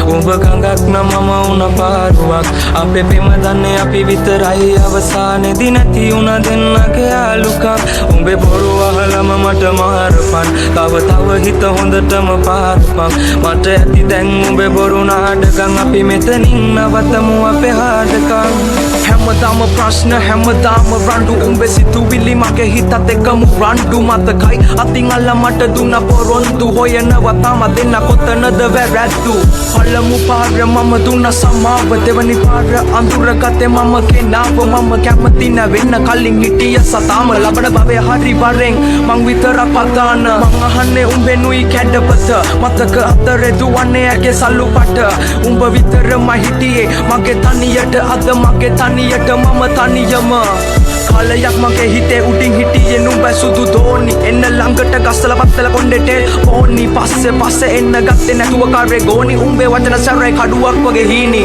උඹ ගඟක් නම් මම උන පාරුවක් අපේ පෙම දන්නේ අපි විතරයි අවසානයේදී නැති උන දෙන්නගේ යාළුකම් උඹේ බොරු අහලම මට මාරපන් තව හිත හොඳටම පාරපන් මට ඇති දැන් උඹේ බොරු නාඩගම් අපි මෙතනින් නවතමු අපේ හාඩකම් හැමදාම ප්‍රශ්න හැමදාම රණ්ඩු උඹේ සිතුවිලි මගේ හිතත් එක්කම රණ්ඩු මතකයි අතින් අල්ල මට දුන්න පොරොන්දු හොයනවා තාම දෙන්න කොතනද වැරැද්දු පළමු පාර මම දුන්න සමාව දෙවනි පාර අඳුර ගත්තේ මම කෙනාව මම කැමති නැවෙන්න කලින් හිටිය සතාම ලබන භවය හරි වරෙන් මං විතරක් පතාන මං අහන්නේ උඹෙනුයි කැඩපත මතක අතරේ දුවන්නේ ඇගේ සල්ලු පට උඹ විතරම හිටියේ මගේ තනියට අද මගේ තනියට මම තනියම කාලයක් මගේ හිතේ උඩින් හිටියේ නුඹ සුදු දෝනි එන්න ළඟට ගස්සලා පත්තල කොණ්ඩේට පොනි පස්සේ එන්න ගත්තේ නැතුව කාරේ ගෝනි උඹේ වචන සැරේ කඩුවක් වගේ හීනි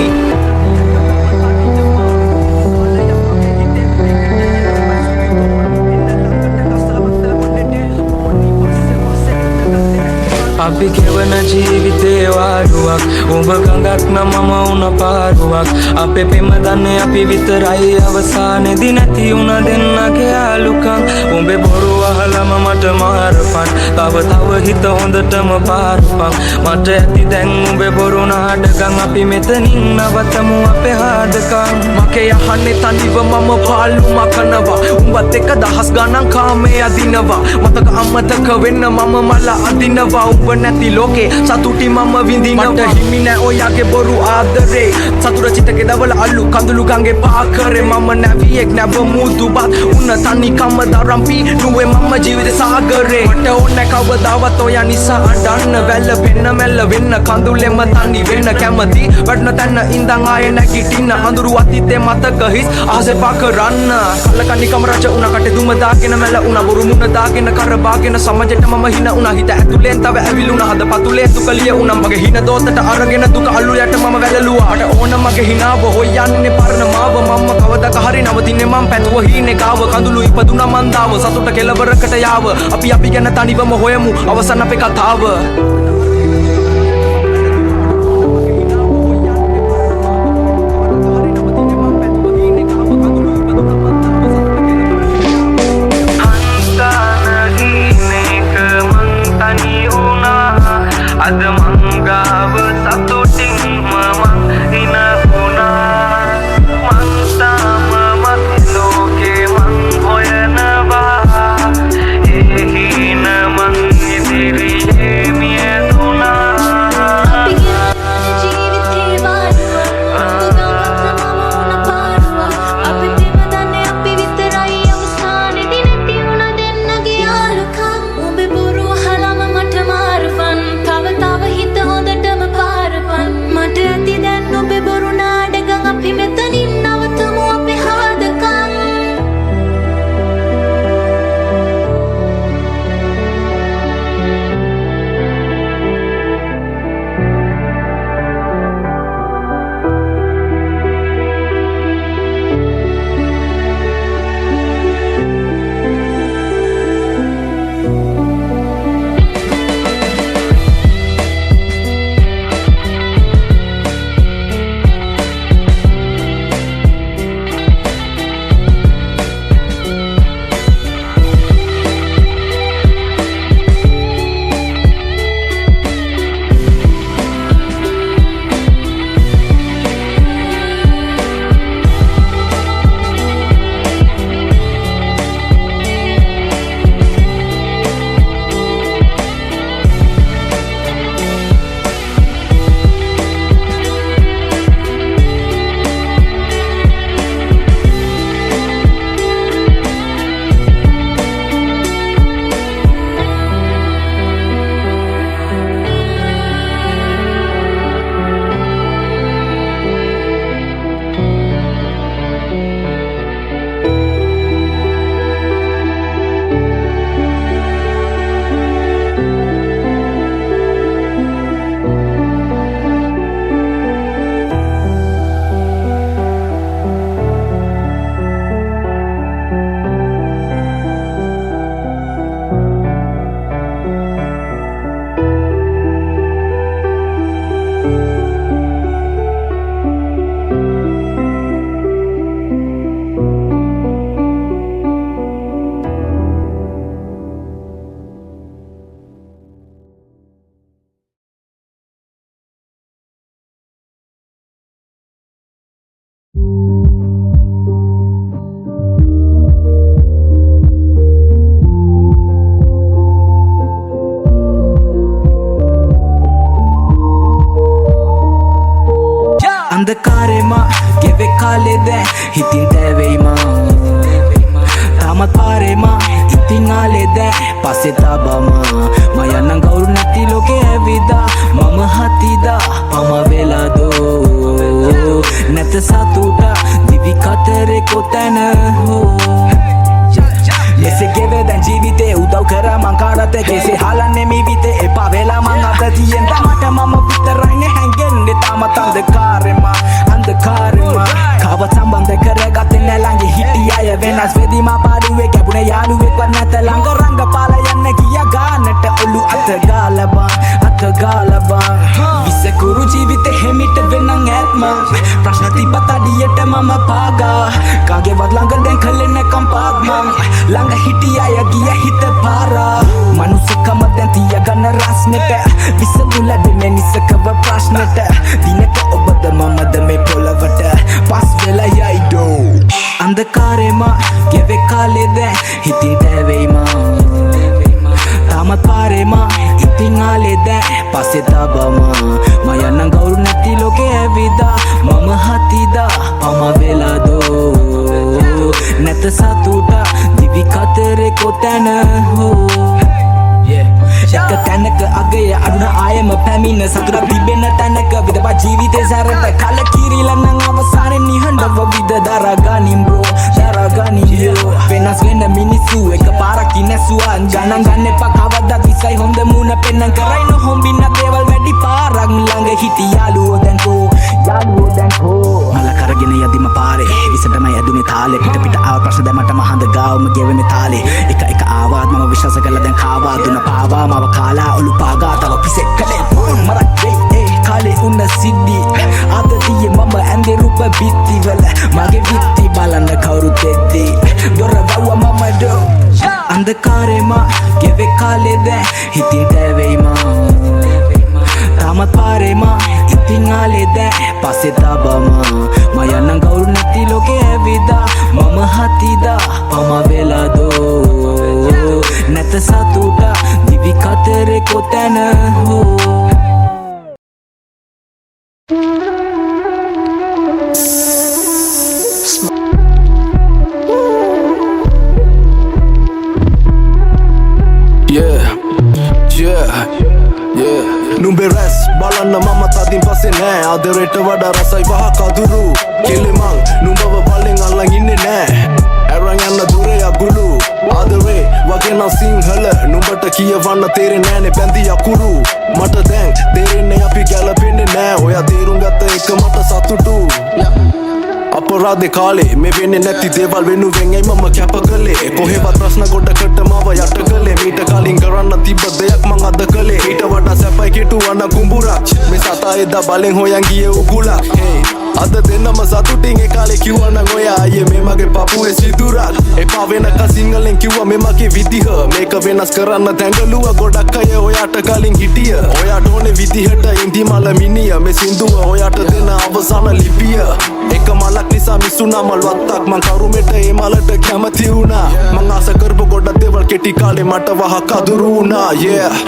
අපි කෙවන ජීවිතේ වාරුවක් උඹ ගඟක් නම් මම උන පාරුවක් අපේ පෙම දන්නේ අපි විතරයි අවසානයේදී නැති උන දෙන්නගේ යාළුකම් උඹේ බොරු අහලම මට මාරපන් තව හිත හොඳටම පාරපන් මට ඇති දැන් උඹේ බොරු නාඩගම් අපි මෙතනින් නවතමු අපේ හාඩකම් මගේ යහන්නේ තනිව මම පාළු මකනවා උඹත් එක්ක දහස් ගණන් කාමේ අදිනවා මතක අමතක වෙන්න මම මල අදිනවා උඹ නැති ලෝකේ සතුටි මම විඳිනවා මට හිමි නෑ ඔයාගේ බොරු ආදරේ සතුට චිතකේ දවල අල්ලු කඳුළු ගංගේ පාකරේ මම නැවියෙක් නැව මුදුබත් උන තනි කම දරම්පි නුවේ මම ජීවිත සාගරේ මට ඕන කවදාවත් ඔයා නිසා අඬන්න වැල්ල පෙන්න මැල්ල වෙන්න කඳුලෙම තනි වෙන්න කැමති වඩන තැන්න ඉඳන් ආයේ නැගිටින්න අඳුරු අතීතේ මතක හිස් ආසේ පාකරන්න කල්ලකණි කම රජ උනා කටේ දුම දාගෙන මැල උනා බොරු මුණ දාගෙන කරබාගෙන සමජෙට මම හින උනා හිත ඇතුලෙන් තව ඇවිලුණා හද පතුලේ දුකලිය උනා මගේ හින දෝතට අරගෙන දුක අල්ලු යට මම වැළලුවා අට ඕන මගේ හිනාව හොයන්නේ පරණ මාව මම කවදක හරි නවතින්නේ මම පැතුව හීනේ ගාව කඳුළු ඉපදුනා මන්දාව සතුට කෙලවරකට යාව අපි ගැන තනිවම හොයමු අවසන් අපේ කතාව අද මංගාව සතුටින් මම හිනපුනා මං තාම මත් ලෝකේ මං හොයනවා ඒ හින මං ඉදිරියේ මියද අන්ධකාරෙමා ගෙවෙ කාලෙද හිතින් තැවෙයිමා තාමත් පාරෙමා ඉතින් ආලෙද පස්සෙ තබමා මයන්නන් කවුරු නැති ලෝකෙ ඇවිදා මම හතිදා පම වෙලාදෝ නැත සතුට දිවි කතරේ කොතැන හෝ ලෙස ගෙවේ දැන් ජීවිතේ උදව් කරා මං කාටද කෙසේ හලන්නේ මිවිතේ එපා වෙලා මං අත තියෙන මට මම විතරයිනේ හැංගෙන්නේ තාමත් අන්ධකාරෙමා කවවත් සම්බන්ධ කරගත්තේ නෑ ළඟේ හිටිය අය වෙනස් වෙදී මා පාඩුවේ කැපුණේ යාළුවෙක්වත් නැත ළඟ රංග පාල යන්න ගියා ගානට ඔලු අත ගාලා විසකුරු ජීවිතේ හැමිට වෙනන් ඇත්ම ප්‍රශ්න තිබ්බත් අඩියට මම පාගා කාගේවත් ළඟ දැන් කලේ නැකම් පාත් මං ළඟ හිටිය අය ගිය හිත පාරා මනුස්සකම දැන් තියගන්න රස්නෙට විසඳුල දෙන්නේ නිසකව ප්‍රශ්නෙට දිනක ඔබද මමද මේ පොළවට පස් වෙලා යයි දෝ අන්ධකාරෙමා ගෙවෙ කාලෙද හිතින් තැවෙයිමා තාමත් පාරෙමා ඉතින් ආලෙද පස්සෙ තබමා මයන්නන් කවුරු නැති ලෝකෙ ඇවිදා මම හතිදා පම වෙලාදෝ නැත සතුට දිවි කතරේ කොතැන හෝ එක තැනක අගය අඩුන ආයම පැමිණ සතුට තිබෙන තැනක විදපා ජීවිතේ සැරට කල කිරිලා නම් අවසානයේ නිහඬව විද දරගනින් බ්‍රෝ වෙනස් වෙන මිනිස්සු එක පාරක් ඉනසුවා ගණන් ගන්න එපා කවදා දිසයි හොඳ මුණ පෙන්නන් කරයි නොහොම්බින්න දේවල් වැඩි පාරක් ළඟ හිටි යාළුවෝ දැන් කෝ මල කරගෙන යදිම පාරේ විසටමයි ඇදුනේ තාලේ පිට ආව ප්‍රශ්න දැමට මහඳ ගාවම ගෙවෙන්නේ තාලේ එක ආවාත් මම විශ්වාස කළා දැන් කාවා දුන පාවා මව කාලා ඔලු පාගා තව පිසෙක් කලේ මරක් දෙයි කාලේ උන්න සිද්ධි අද තියේ මම ඇඳේ රූප බිත්තිවල මගේ විත්ති බලන්න කවුරුත් එද්දී දොර වව්ව මම දෝ අන්ධකාරෙමා ගෙවෙ කාලෙද හිතින් තැවෙයිමා තාමත් පාරෙමා ඉතින් ආලෙද පස්සෙ තබමා මයන්නන් කවුරු නැති ලෝකෙ ඇවිදා මම හතිදා පම වෙලාදෝ නැත සතුට දිවි කතරේ කොතැන හෝ නුඹේ රැස් බලන්න මම තදින් පස්සේ නෑ ආදරයට වඩා රසයි වහ කදුරු කෙලෙමං නුඹව බලෙන් අල්ලන් ඉන්නේ නෑ ඇරන් යන්න දුරේ අගුළු ආදරේ වගේ නම් සිංහල නුඹට කියවන්න තේරෙන්නේ නෑනේ බැඳි අකුරු මට දැන් තේරෙන්නේ අපි ගැලපෙන්නේ නෑ ඔයා තේරුම් ගත්ත එක මට සතුටු අපරාධේ කාලේ මේ වෙන්නේ නැති දේවල් වෙනුවෙන් ඇයි මම කැප කළේ කොහෙවත් ප්‍රශ්න ගොඩකට මව යට කළේ මීට කලින් කරන්න තිබ්බ දෙයක් මං අද කළේ ඊට වඩා සැපයි කෙටුවන කුඹුරක් මේ සතා එදා බලෙන් හොයන් ගියේ උගුලක් අද දෙන්නම සතුටින් ඒ කාලේ කිව්වනම් ඔයා අයියේ මේ මගේ පපුවේ සිදුරක් එපා වෙනක සිංහලෙන් කිව්වා මේ මගේ විදිහ මේක වෙනස් කරන්න දැඟලුවා ගොඩක් අය ඔයාට කලින් හිටිය ඔයාට ඕනේ විදිහට ඉන්දිමල මිනිය මේ සින්දුව ඔයාට දෙන අවසාන ලිපිය එක මලක් නිසා මිසුනා මල් වත්තක් මං කරුමෙට ඒ මලට කැමති වුණා මං ආස කරපු ගොඩක් දේවල් කෙටි කාලේ මට වහ කදුරු වුණා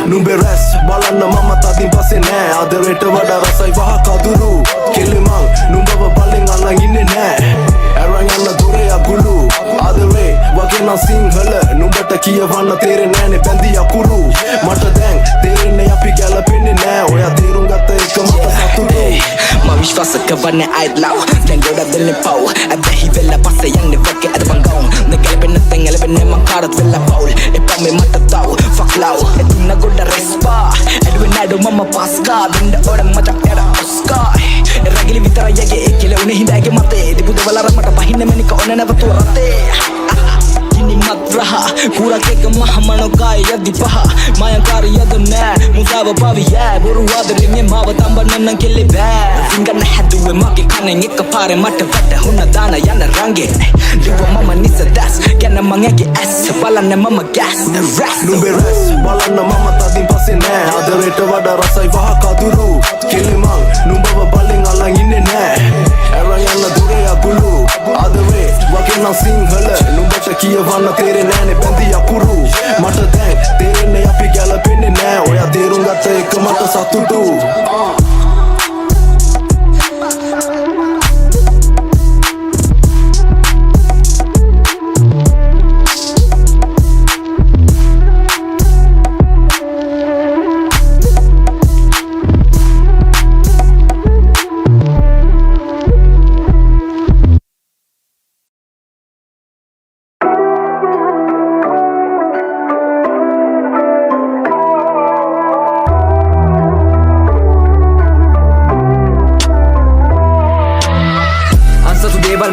නුඹේ රැස් බලන්න මම තදින් පස්සේ නෑ ආදරයට වඩා රසයි වහ කදුරු කෙලෙමං නුඹව බලෙන් අල්ලන් ඉන්නේ නෑ ඇරන් යන්න දුරේ අගුළු ආදරේ වගේ නම් සිංහල නුඹට කියවන්න තේරෙන්නේ නෑනේ බැඳි අකුරු මට දැන් තේරෙන්නේ අපි ගැලපෙන්නේ නෑ ඔයා තේරුම් ගත්ත එක මට සතුටු මම විශ්වාස කරන්නේ අයත් ලව් දැන් ගොඩක් දෙන්නේ පව් ඇබැයි වෙලා පස්සේ යන්නේ වගේ අද බං ගවුන් නෙගලපෙන්න තැන් එලපෙන්නේ මං කාටත් වෙලා පවුල් එපා මේ මට තව ෆක් ලව් එදුන්න ගොඩ රෙස්පා එඩුවේ නඩු මම පස්කා දෙන්න ඕන මට එර ඔස්කා රගිලි විතරයි යගේ ඒකල උනේ හිඳාගේ මතේ දිපුද වලර මට පහින්න මනික ඕන නැවතු රතේ Kini matraha kurang ke kemahmano kaya di paha Maya karya the man Musaba pavi ya Buru wadaringe mawa tambah nanang kele bad Singa na haduwe maki kane ngeka pare mata vata Huna dana yana range Liwa mama nisa das Kena mangegi ass Balana mama gas The rest Numbe rest Balana mama tadin pase ne Adareta wada rasai vaha kaduru Kelemang Numbawa baling alang inne ne Erang yana dure agulu Adare Wagena sinhala Numbata කියවන්න තේරෙන්නේ නෑනේ බැඳි අකුරු මට දැන් තේරෙන්නේ අපි ගැලපෙන්නේ නෑ ඔයා තේරුම් ගත්ත එක මට සතුටු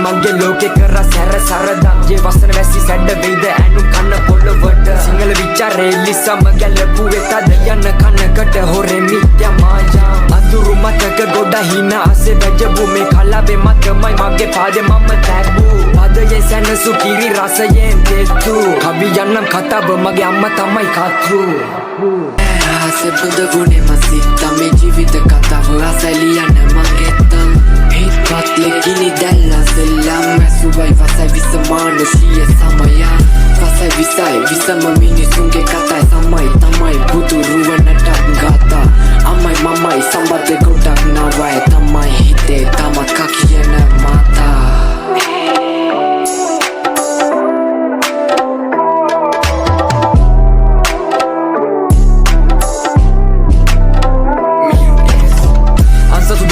මගේ ලෝකෙ කර සැර සරදම් ජේ වසන වැසි සැඩ වෙයිද ඇනු කන්න පොළවට සිංහල විචාරේ ලිසම ගැලපු වෙතද යන කනකට හොරෙමි යමාජා අඳුරු මතක ගොඩ හින අසේ වැජබු මේ කලාවේ මතමයි මගේ පාදේ මම තැබූ පදයේ සැනසු කිරි රසයෙන් තෙත්තු කවි යන්නම් කතාව මගේ අම්මා තමයි කතෘ ආසේ බුද ගුණේ මසිතා මේ ජීවිත කතාව අසලියන මගෙත්තම් හිතවත් ලෙකිනි දැල්ලා සෙල්ලම් මැසුවයි වසයි විසමානුෂිය සමය වසයි විසයි විසම මිනිසුන්ගේ කතායි සමයි තමයි බුදු රුවනට ගාතා අම්මයි මමයි සම්බන්ධ ගොඩක් නවයි තමයි හිතේ තමත් කකියන මාතා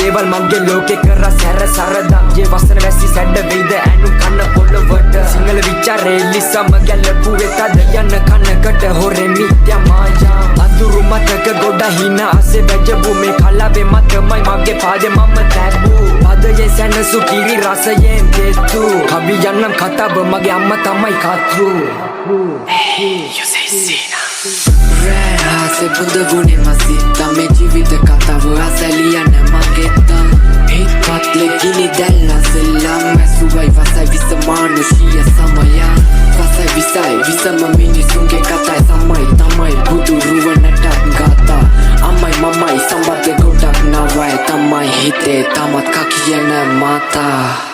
දේවල් මගේ ලෝකෙ කර සැර සරදම් ජේ වසන වැසි සැඩ වෙයිද ඇනු කන්න පොළවට සිංහල විචාරේ ලිසම ගැලපු වෙතද යන කනකට හොරෙමි යමාජා අඳුරු මතක ගොඩ හින අසේ වැජබු මේ කලාවේ මතමයි මගේ පාදේ මම තැබූ පදයේ සැනසු කිරි රසයෙන් තෙත්තු කවි යන්නම් කතාව මගේ අම්මා තමයි කතෘ You say Sina ආසේ බුද ගුණේ මසිතා මේ ජීවිත කතාව අසලියන මගෙත්තම් හිතවත් ලෙකිනි දැල්ලා සෙල්ලම් මැසුවයි වසයි විසමානුෂිය සමය වසයි විසයි විසම මිනිසුන්ගේ කතායි සමයි තමයි බුදු රුවනට ගාතා අම්මයි මමයි සම්බන්ධ ගොඩක් නවයි තමයි හිතේ තමත් කකියන මාතා